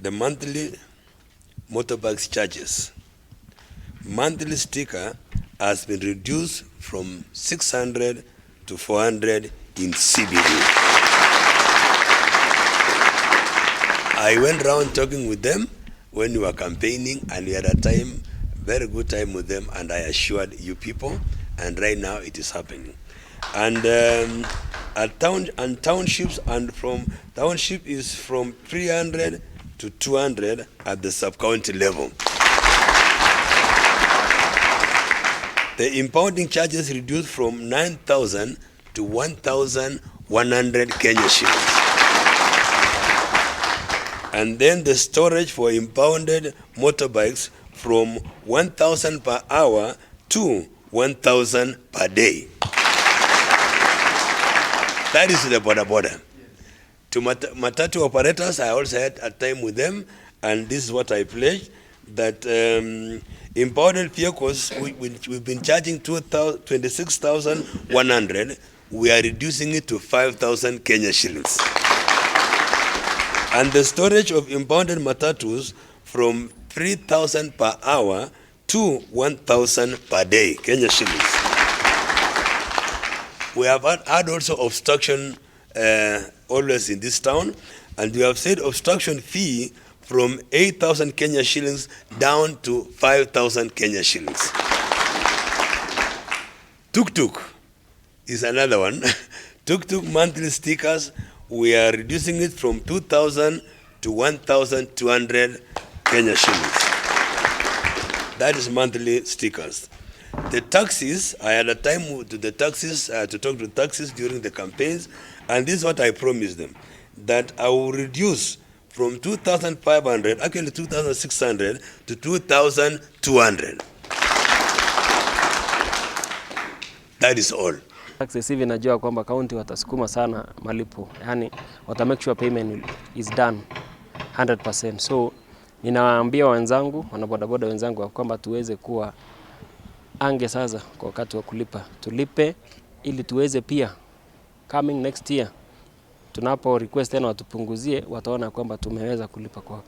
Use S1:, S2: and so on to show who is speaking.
S1: the monthly motorbikes charges. Monthly sticker has been reduced from 600 to 400 in CBD. I went around talking with them when we were campaigning, and we had a time, very good time with them, and I assured you people, and right now it is happening. And at townships, and from township is from 300 to 200 at the sub-county level. The impounding charges reduced from 9,000 to 1,100 Kenya shillings. And then the storage for impounded motorbikes from 1,000 per hour to 1,000 per day. That is the border. To matatu operators, I also had a time with them, and this is what I pledged, that impounded vehicles, we've been charging 26,100, we are reducing it to 5,000 Kenya shillings. And the storage of impounded matatus from 3,000 per hour to 1,000 per day, Kenya shillings. We have had also obstruction always in this town, and we have said obstruction fee from 8,000 Kenya shillings down to 5,000 Kenya shillings. Tuk-tuk is another one. Tuk-tuk monthly stickers, we are reducing it from 2,000 to 1,200 Kenya shillings. That is monthly stickers. The taxis, I had a time to the taxis, to talk to taxis during the campaigns, and this is what I promised them, that I will reduce from 2,500, actually 2,600 to 2,200. That is all.
S2: Taxes hivi najua kwamba county watasukuma sana malipo, yani wata make sure payment is done 100%. So ninawaambia wenzangu, wanabodaboda wenzangu kwamba tuweze kuwa ange sasa kwa wakati wa kulipa. Tulipe ili tuweze pia coming next year tunapo request tena watupunguzie, wataona kwamba tumeweza kulipa kwa